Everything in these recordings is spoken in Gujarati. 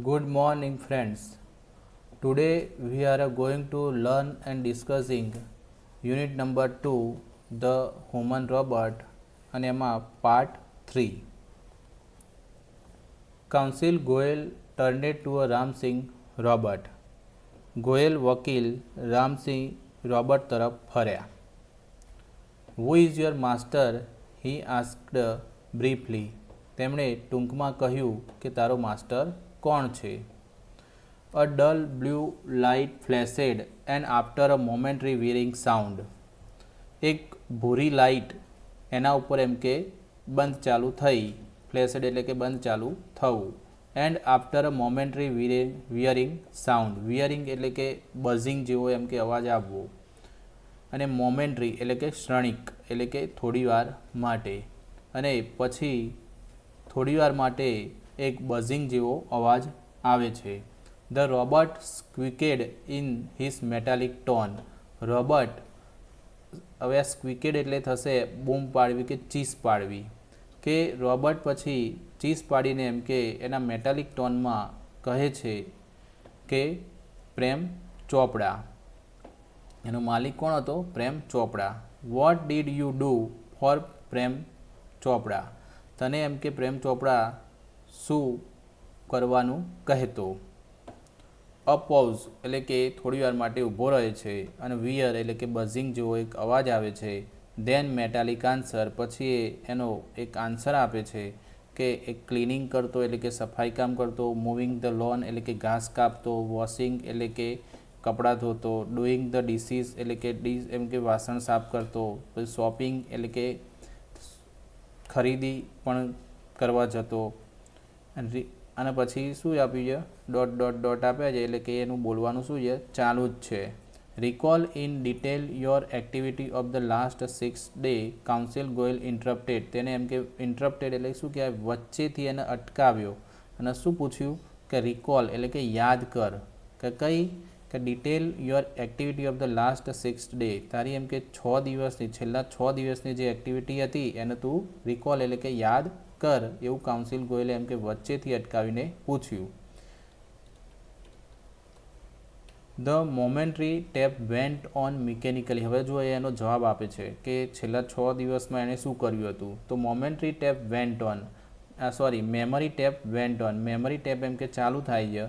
Good morning, friends. Today we are going to learn and discussing unit number 2, the human robot, અને એમાં part 3. Counsel Goel turned to a Ramsingh robot. Goyal વકીલ રામસિંહ રોબર્ટ તરફ ફર્યા. Who is your master? He asked briefly. તેમણે ટૂંકમાં કહ્યું કે તારો માસ્ટર કોણ છે? A dull blue light flashed and after a momentary whirring sound. એક ભૂરી લાઇટ એના ઉપર એમ કે બંધ ચાલુ થઈ, ફ્લેશેડ એટલે કે બંધ ચાલુ થવું, and after a momentary wearing sound, wearing એટલે કે બઝિંગ જેવો એમ કે અવાજ આવવો, અને મોમેન્ટરી એટલે કે ક્ષણિક એટલે કે થોડીવાર માટે, અને પછી થોડીવાર માટે એક બઝિંગ જેવો અવાજ આવે છે. The robot squeaked in his metallic tone. Robot, હવે આ સ્ક્વિકેડ એટલે થશે બૂમ પાડવી કે ચીસ પાડવી, કે રોબોટ પછી ચીસ પાડીને એમ કે એના મેટાલિક ટોનમાં કહે છે કે પ્રેમ ચોપડા. એનો માલિક કોણ હતો? Prem Chopra. What did you do for Prem Chopra? તને એમ કે પ્રેમ ચોપડા શું કરવાનું કહેતો? અપોઝ એટલે કે થોડીવાર માટે ઊભો રહે છે, અને વિયર એટલે કે બઝિંગ જેવો એક અવાજ આવે છે. ધેન મેટાલિક આન્સર, પછી એનો એક આન્સર આપે છે કે એક ક્લિનિંગ કરતો એટલે કે સફાઈ કામ કરતો, મૂવિંગ ધ લોન એટલે કે ઘાસ કાપતો, વોશિંગ એટલે કે કપડાં ધોતો, ડુઈંગ ધ ડિશિસ એટલે કે ડીશ એમ કે વાસણ સાફ કરતો, પછી શોપિંગ એટલે કે ખરીદી પણ કરવા જતો, અને પછી શું આપ્યું છે? ડોટ ડોટ ડોટ આપ્યા છે, એટલે કે એનું બોલવાનું શું છે? ચાલુ જ છે. Recall in detail your activity of the last 6 days. Council Goyal interrupted. તેને એમ કે ઇન્ટરપ્ટેડ એટલે શું કહેવાય? વચ્ચેથી એને અટકાવ્યો અને શું પૂછ્યું? કે રિકોલ એટલે કે યાદ કર, કે કઈ? કે detail your activity of the last 6 days. તારી એમ કે 6 દિવસની, છેલ્લા 6 દિવસની જે એક્ટિવિટી હતી એને તું રિકોલ એટલે કે યાદ કર, એવું કાઉન્સિલ ગોયલે એમ કે વચ્ચેથી અટકાવીને પૂછ્યું. The momentary tape went on mechanically. હવે જો એનો જવાબ આપે છે કે છેલ્લા 6 દિવસમાં એણે શું કર્યું હતું, તો momentary tape went on, memory tape went on. Memory tape એમ કે ચાલુ થાય છે,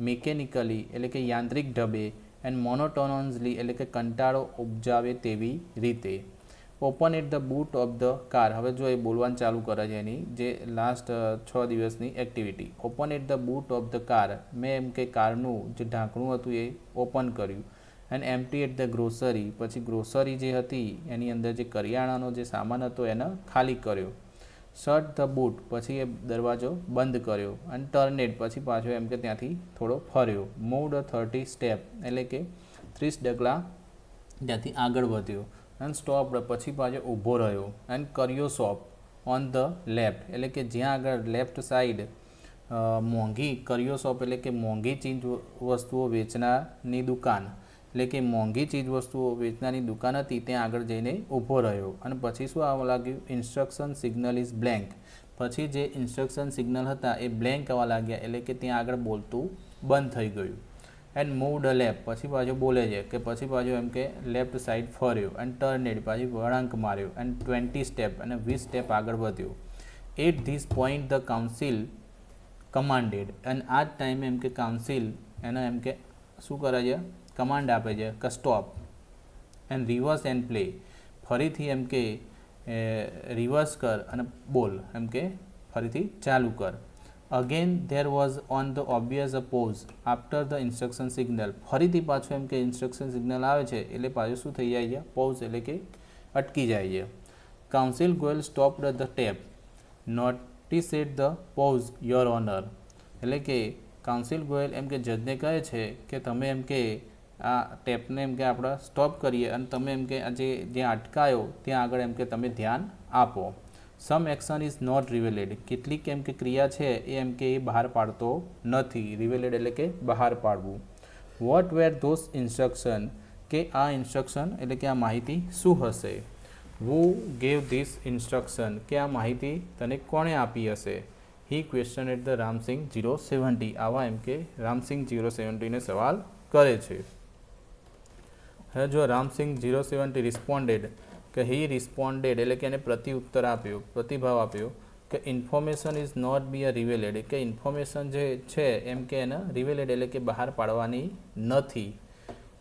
મિકેનિકલી એટલે કે યાંત્રિક ઢબે, એન્ડ મોનોટોનસલી એટલે કે કંટાળો ઉપજાવે તેવી રીતે. Open it the boot of the car. હવે જો એ બોલવાનું ચાલુ કરે છે એની જે લાસ્ટ 6 દિવસની activity. Open it the boot of the car. મેં એમ કે કારનું જે ઢાંકણું હતું એ ઓપન કર્યું. And empty it the grocery. પછી ગ્રોસરી જે હતી એની અંદર જે કરિયાણાનો જે સામાન હતો એને ખાલી કર્યો. Shirt the boot. પછી એ દરવાજો બંધ કર્યો. અને ટર્નેડ. પછી પાછો એમ કે ત્યાંથી થોડો ફર્યો. મૂવડ 30 સ્ટેપ એટલે કે 30 ડગલા ત્યાંથી આગળ વધ્યો. And stop. પછી પાછો ઊભો રહ્યો. એન્ડ કર્યો શોપ ઓન ધ લેફ્ટ એટલે કે જ્યાં આગળ લેફ્ટ સાઈડ મોંઘી, કર્યો શોપ એટલે કે મોંઘી ચીજ વસ્તુઓ વેચનારની દુકાન, એટલે કે મોંઘી ચીજ વસ્તુઓ વેચનારની દુકાન હતી ત્યાં આગળ જઈને ઊભો રહ્યો. અને પછી શું આવવા લાગ્યું? Instruction signal is blank. પછી જે ઇન્સ્ટ્રક્શન સિગ્નલ હતા એ બ્લેન્ક આવવા લાગ્યા, એટલે કે ત્યાં આગળ બોલતું બંધ થઈ ગયું. And moved left. પછી પાછો બોલે છે કે પછી પાછો એમ કે લેફ્ટ સાઈડ ફર્યો. એન્ડ ટર્નેડ. પછી વળાંક માર્યો. એન્ડ 20 સ્ટેપ અને 20 સ્ટેપ આગળ વધ્યો. At this point the counsel commanded. અને આ જ ટાઈમે એમ કે કાઉન્સિલ એને એમ કે શું કરે છે? કમાન્ડ આપે છે કે stop and rivers and play. ફરીથી એમ કે રિવર્સ કર અને બોલ, એમ કે ફરીથી ચાલુ કર. Again there was on the obvious a pause after the instruction signal. ફરીથી પાછું એમ કે ઇન્સ્ટ્રક્શન સિગ્નલ આવે છે એટલે પાછું શું થઈ જાય છે? પોઝ એટલે કે અટકી જાય છે. Counsel Goyal stopped the tape. Notice at the pause your honour. એટલે કે કાઉન્સિલ ગોયલ એમ કે જજને કહે છે કે તમે એમ કે આ ટેપને એમ કે આપણે સ્ટોપ કરીએ અને તમે એમ કે આજે જ્યાં અટકાયો ત્યાં આગળ એમ કે તમે ધ્યાન આપો. સમ એક્શન ઇઝ નોટ રિવેલેડ. કેટલીક એમ કે ક્રિયા છે એ એમ કે એ બહાર પાડતો નથી. રિવેલેડ એટલે કે બહાર પાડવું. What were those instruction. કે આ ઇન્સ્ટ્રક્શન એટલે કે આ માહિતી શું હશે? Who gave this instruction. કે આ માહિતી તને કોણે આપી હશે? He question at the Ramsingh 070. આવા એમ કે રામસિંગ 070 ને સવાલ કરે છે. હવે જો રામસિંગ 070 રિસ્પોન્ડેડ કે હી રિસ્પોન્ડેડ એટલે કે એને પ્રત્યુત્તર આપ્યો, પ્રતિભાવ આપ્યો કે ઇન્ફોર્મેશન ઇઝ નોટ બી અ રિવેલેડ, કે ઇન્ફોર્મેશન જે છે એમ કે એને રિવેલેડ એટલે કે બહાર પાડવાની નથી.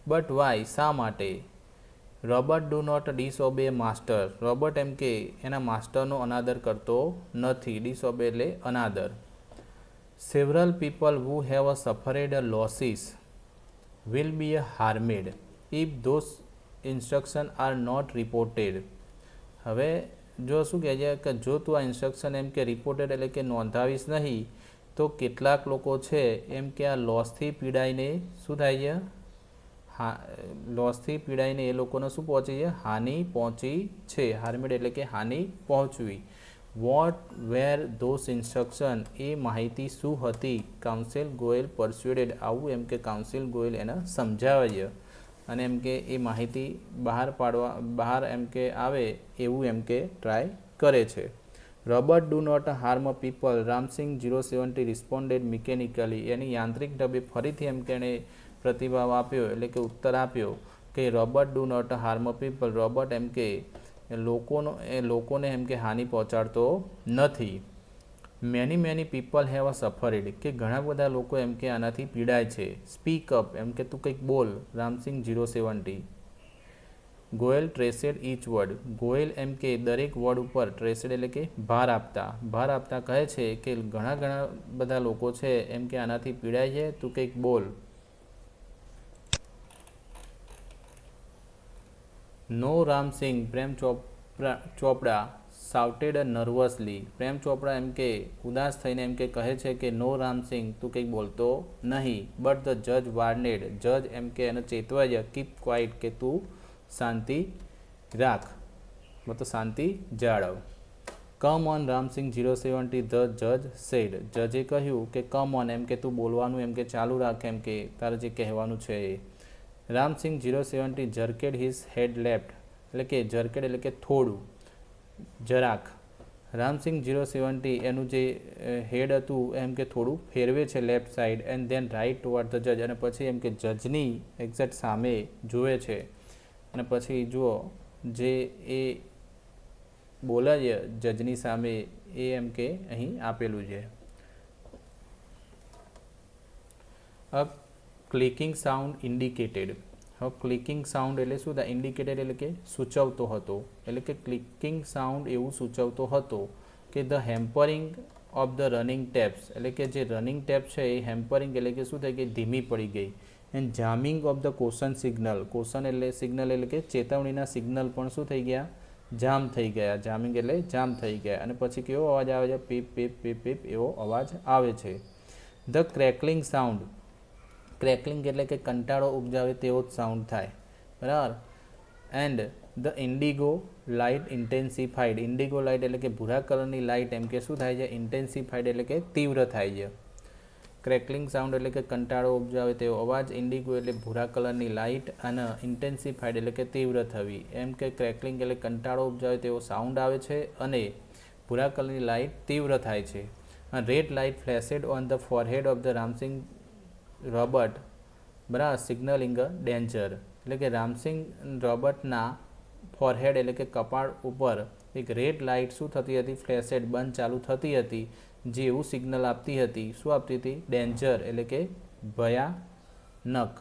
બટ વાય, શા માટે? Robot do not disobey master, robot એમ કે એના માસ્ટરનો અનાદર કરતો નથી. ડિસઓબે એટલે અનાદર. Several people who have a suffered a losses will be harmed if those instruction are not reported. હવે જો શું કહે છે કે જો તું આ ઇન્સ્ટ્રક્શન એમ કે રિપોર્ટેડ એટલે કે નોંધાવીશ નહીં તો કેટલાક લોકો છે એમ કે આ લોસથી પીડાઈને શું થાય છે, લોસથી પીડાઈને એ લોકોને શું પહોંચી છે, હાનિ પહોંચી છે. હાર્મેડ એટલે કે હાનિ પહોંચવી. વોટ વેર ધોસ ઇન્સ્ટ્રક્શન, એ માહિતી શું હતી? કાઉન્સિલ ગોયલ પરસ્યુડેડ, આવું એમ કે કાઉન્સિલ ગોયલ એને સમજાવે છે અને એમ કે એ માહિતી બહાર એમ કે આવે એવું એમ કે ટ્રાય કરે છે. Robot do not harm people, Ramsingh 070 responded mechanically, એની યાંત્રિક ઢબે ફરીથી એમ કે એણે પ્રતિભાવ આપ્યો એટલે કે ઉત્તર આપ્યો કે robot do not harm people, robot એમ કે લોકોને એમ કે હાનિ પહોંચાડતો નથી. Many people have a suffered, કે ઘણા બધા લોકો એમ કે આનાથી પીડાય છે. સ્પીક અપ, એમ કે તું કંઈક બોલ. રામસિંગ 070. ગોયલ ટ્રેસેડ ઈચ વર્ડ, ગોયલ એમ કે દરેક વર્ડ ઉપર ટ્રેસેડ એટલે કે ભાર આપતા કહે છે કે ઘણા બધા લોકો છે એમ કે આનાથી પીડાય છે, તું કંઈક બોલ. નો રામસિંગ, પ્રેમ ચોપડા સાઉટેડ નર્વસલી, પ્રેમ ચોપડા એમ કે ઉદાસ થઈને એમ કે કહે છે કે નો રામસિંગ, તું કંઈક બોલતો નહીં. બટ ધ જજ વાર્નેડ, જજ એમ કે એને ચેતવાય કીપ ક્વાઇટ, કે તું શાંતિ રાખ, મતલબ શાંતિ જાળવ. કમ ઓન રામસિંગ 070, ધ જજ સેડ, જજે કહ્યું કે કમ ઓન એમ કે તું બોલવાનું એમ કે ચાલુ રાખ, એમ કે તારે જે કહેવાનું છે એ. રામસિંગ 070 જર્કેડ હિઝ હેડ લેફ્ટ, એટલે કે જર્કેડ એટલે કે થોડું, જરાક. રામસિંગ 070 એનું જે હેડ હતું એમ કે થોડું ફેરવે છે left side and then right toward the જજ, અને પછી એમ કે જજની એક્ઝેક્ટ સામે જુએ છે અને પછી જુઓ જે એ બોલે છે જજની સામે એ એમ કે અહીં આપેલું છે. ક્લિકિંગ સાઉન્ડ ઇન્ડિકેટેડ, હવે ક્લિકિંગ સાઉન્ડ એટલે શું થાય? ઇન્ડિકેટેડ એટલે કે સૂચવતો હતો, એટલે કે ક્લિકિંગ સાઉન્ડ એવું સૂચવતો હતો કે the hampering of the running tapes, એટલે કે જે રનિંગ ટેપ છે એ હેમ્પરિંગ એટલે કે શું થાય કે ધીમી પડી ગઈ. And jamming of the caution signal, caution એટલે સિગ્નલ એટલે કે ચેતવણીના સિગ્નલ પણ શું થઈ ગયા? જામ થઈ ગયા. જામિંગ એટલે જામ થઈ ગયા. અને પછી કેવો અવાજ આવે છે? પીપ પીપ પીપ પીપ એવો અવાજ આવે છે. ધ ક્રેકલિંગ સાઉન્ડ, ક્રેકલિંગ એટલે કે કંટાળો ઉપજાવે તેવો જ સાઉન્ડ થાય, બરાબર. And the indigo light intensified, indigo light એટલે કે ભૂરા કલરની લાઇટ એમ કે શું થાય છે? ઇન્ટેન્સિફાઈડ એટલે કે તીવ્ર થાય છે. ક્રેકલિંગ સાઉન્ડ એટલે કે કંટાળો ઉપજાવે તેવો અવાજ, ઇન્ડિગો એટલે ભૂરા કલરની લાઇટ અને ઇન્ટેન્સિફાઈડ એટલે કે તીવ્ર થવી. એમ કે ક્રેકલિંગ એટલે કંટાળો ઉપજાવે તેવો સાઉન્ડ આવે છે અને ભૂરા કલરની લાઇટ તીવ્ર થાય છે. Red light flashed on the forehead of the Ramsingh robot, બરાબર, સિગ્નલિંગ અ ડેન્જર, એટલે કે રામસિંગ રોબર્ટના ફોરહેડ એટલે કે કપાળ ઉપર એક રેડ લાઇટ શું થતી હતી? ફ્લેશેડ, બંધ ચાલુ થતી હતી, જે એવું સિગ્નલ આપતી હતી. શું આપતી હતી? ડેન્જર એટલે કે ભયાનક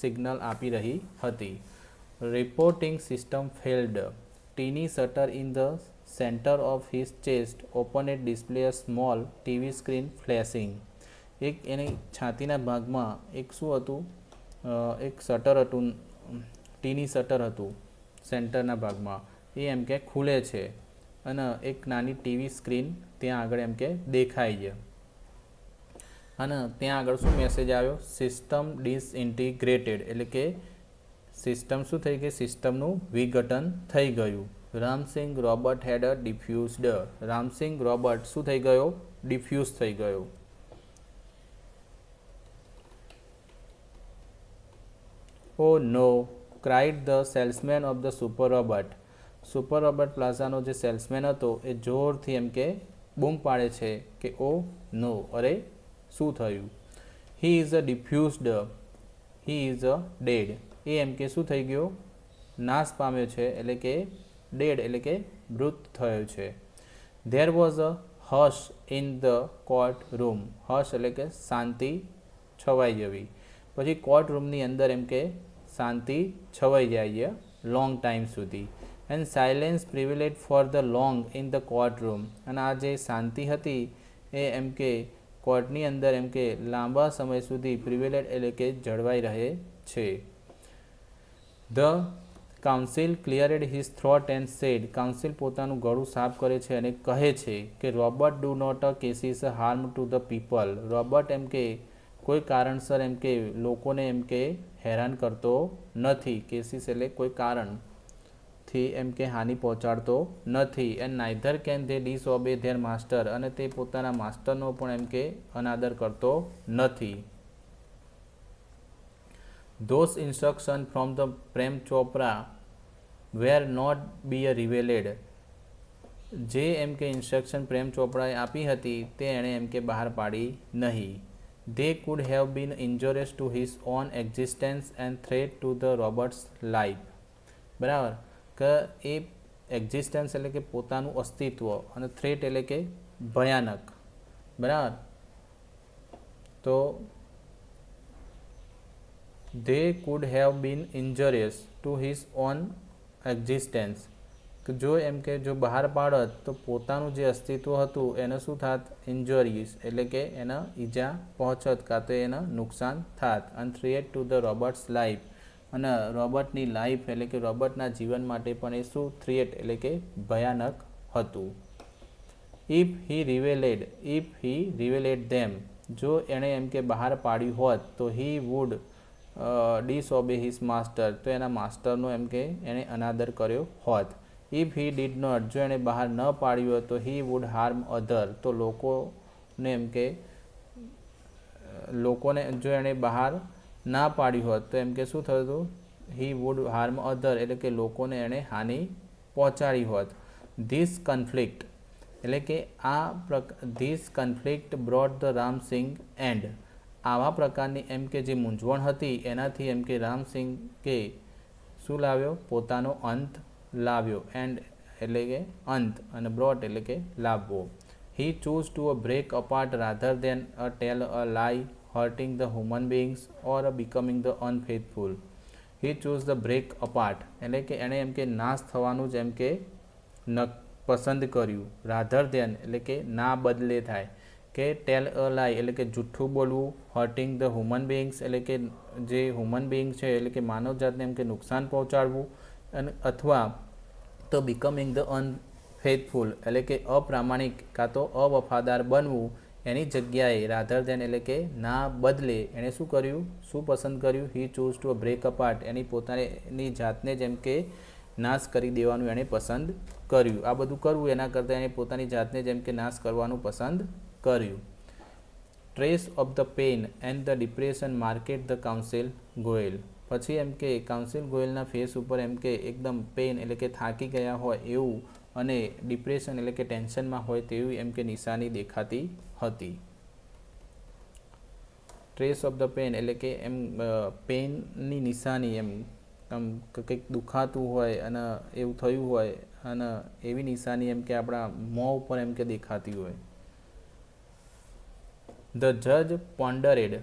સિગ્નલ આપી રહી હતી. Reporting system failed, tiny shutter in the centre of his chest open at display a small TV screen flashing, એક એની છાતીના ભાગમાં એક શું હતું? એક શટર હતું, ટીની શટર હતું સેન્ટરના ભાગમાં, એ એમ કે ખુલે છે અને એક નાની ટીવી સ્ક્રીન ત્યાં આગળ એમ કે દેખાય છે. અને ત્યાં આગળ શું મેસેજ આવ્યો? સિસ્ટમ ડિસઇન્ટિગ્રેટેડ, એટલે કે સિસ્ટમ શું થઈ ગઈ? સિસ્ટમનું વિઘટન થઈ ગયું. Ramsingh robot had a diffused, Ramsingh robot શું થઈ ગયો? ડિફ્યુઝ થઈ ગયો. Oh no, cried the salesman of the super robot, super robot પ્લાઝાનો જે સેલ્સમેન હતો એ જોરથી એમ કે બૂમ પાડે છે કે ઓ નો, અરે શું થયું. He is a diffused, he is a dead, એ એમ કે શું થઈ ગયો, નાશ પામ્યો છે, એટલે કે ડેડ એટલે કે મૃત થયો છે. There was a hush in the court room, hush એટલે કે શાંતિ છવાઈ જવી. પછી કોર્ટ રૂમની અંદર એમ કે શાંતિ છવાઈ જાય લોંગ ટાઈમ સુધી. And silence prevailed for the long in the court room, અને આ જે શાંતિ હતી એ એમ કે કોર્ટની અંદર એમ કે લાંબા સમય સુધી પ્રિવેલેડ એટલે કે જળવાઈ રહે છે. The council cleared his throat and said, council પોતાનું ગળું સાફ કરે છે અને કહે છે કે robot do not a cases harm to the people, robot એમ કે કોઈ કારણસર એમ કે લોકોને એમ કે હેરાન કરતો નથી, કેસીસ એટલે કોઈ કારણથી એમ કે હાનિ પહોંચાડતો નથી. And neither can they disobey their master, અને તે પોતાના માસ્ટરનો પણ એમ કે અનાદર કરતો નથી. Those instructions from the Prem Chopra were not be revealed, જે એમ કે ઇન્સ્ટ્રક્શન પ્રેમ ચોપરાએ આપી હતી તે એણે એમ કે બહાર પાડી નહીં. They could have been injurious to his own existence and threat to the Robert's life. બરાબર, કે એ એક્ઝિસ્ટન્સ એટલે કે પોતાનું અસ્તિત્વ અને થ્રેટ એટલે કે ભયાનક. બરાબર, તો they could have been injurious to his own existence, કે જો એમ કે જો બહાર પાડત તો પોતાનું જે અસ્તિત્વ હતું એને શું થાત, ઇન્જરીઝ એટલે કે એને ઈજા પહોંચત કાં તો એને નુકસાન થાત. અને threat to the Roberts life, અને રોબર્ટની લાઈફ એટલે કે રોબર્ટના જીવન માટે પણ એ શું, થ્રેટ એટલે કે ભયાનક હતું. ઇફ હી રિવેલેડ ધેમ, જો એણે એમ કે બહાર પાડ્યું હોત તો હી વુડ ડિસઓબે હિઝ માસ્ટર, તો એના માસ્ટરનો એમ કે એણે અનાદર કર્યો હોત. ઇફ હી ડીડ નોટ, જો એણે બહાર ન પાડ્યું હોત તો હી વુડ હાર્મ અધર, તો લોકોને એમ કે લોકોને જો એણે બહાર ના પાડ્યું હોત તો એમ કે શું થતું, હી વુડ હાર્મ અધર એટલે કે લોકોને એણે હાનિ પહોંચાડી હોત. ધીસ કન્ફ્લિક્ટ એટલે કે this conflict brought the Ram Singh and, આવા પ્રકારની એમ કે જે મૂંઝવણ હતી એનાથી એમ કે રામસિંગ કે શું લાવ્યો, પોતાનો અંત લાવ્યો. એન્ડ એટલે કે અંત, અને બ્રોટ એટલે કે લાવવો. He choose to a break apart rather than a tell a lie hurting the human beings or becoming the unfaithful. He choose the break apart એટલે કે એણે એમ કે નાશ થવાનું જ એમ કે પસંદ કર્યું. રાધર દેન એટલે કે ના બદલે થાય, કે ટેલ અ લાઈ એટલે કે જૂઠ્ઠું બોલવું, હર્ટિંગ ધ હ્યુમન બિંગ્સ એટલે કે જે હ્યુમન બિંગ છે એટલે કે માનવજાતને એમ કે નુકસાન પહોંચાડવું, અને અથવા તો બિકમિંગ ધ અનફેથફુલ એટલે કે અપ્રામાણિક કાં તો અવફાદાર બનવું, એની જગ્યાએ રાધર દેન એટલે કે ના બદલે એણે શું કર્યું, શું પસંદ કર્યું, he choose to a break apart, એની પોતાની જાતને જ એમ કે નાશ કરી દેવાનું એણે પસંદ કર્યું. આ બધું કરવું એના કરતાં એણે પોતાની જાતને જ એમ કે નાશ કરવાનું પસંદ કર્યું. Trace of the pen and the depression market the counsel Goyal, પછી એમ કે કાઉન્સિલ ગોયલના ફેસ ઉપર એમ કે એકદમ પેન એટલે કે થાકી ગયા હોય એવું, અને ડિપ્રેશન એટલે કે ટેન્શનમાં હોય તેવી એમ કે નિશાની દેખાતી હતી. ટ્રેસ ઓફ ધ પેન એટલે કે એમ પેનની નિશાની, એમ કંઈક દુખાતું હોય અને એવું થયું હોય અને એવી નિશાની એમ કે આપણા મોં ઉપર એમ કે દેખાતી હોય. ધ જજ પોન્ડરેડ,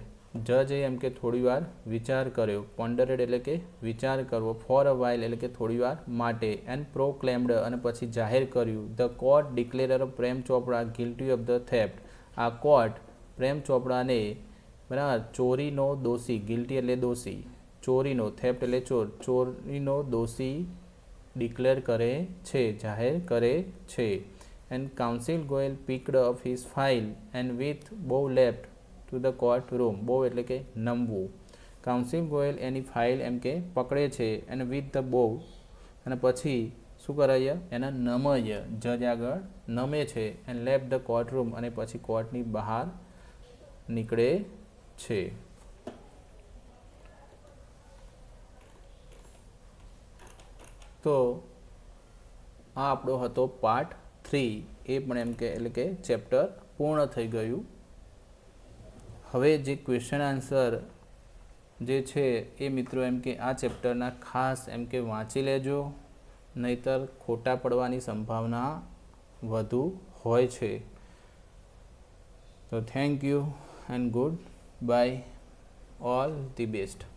જજે એમ કે થોડી વાર વિચાર કર્યો, પોન્ડરેડ એટલે કે વિચાર કરવો, ફોર અ વાઇલ એટલે કે થોડી વાર માટે, એન્ડ પ્રોક્લેમ્ડ અને પછી જાહેર કર્યું, the court ડિક્લેરર Prem Chopra guilty of the theft, આ કોર્ટ પ્રેમ ચોપડાને બરાબર ચોરીનો દોષી, ગિલ્ટી એટલે દોષી, ચોરીનો, થેફ્ટ એટલે ચોર, ચોરીનો દોષી ડિક્લેર કરે છે, જાહેર કરે છે. And Council Goyal picked up his file and with bow left to the court room. bow એટલે કે નમવું. કાઉન્સિલ ગોયલ એની ફાઇલ એમ કે પકડે છે અને વિથ ધ bow અને પછી શું કરાય, એના નમય, જજ આગળ નમે છે, and left the court room અને પછી કોર્ટની બહાર નીકળે છે. તો આ આપણો હતો પાર્ટ 3. 3 એ પણ એમ કે એટલે કે ચેપ્ટર પૂર્ણ થઈ ગયું. હવે જે ક્વેશ્ચન આન્સર જે છે એ મિત્રો એમ કે આ ચેપ્ટરના ખાસ એમ કે વાંચી લેજો, નહીતર ખોટા પડવાની સંભાવના વધુ હોય છે. તો thank you and good bye, all the best.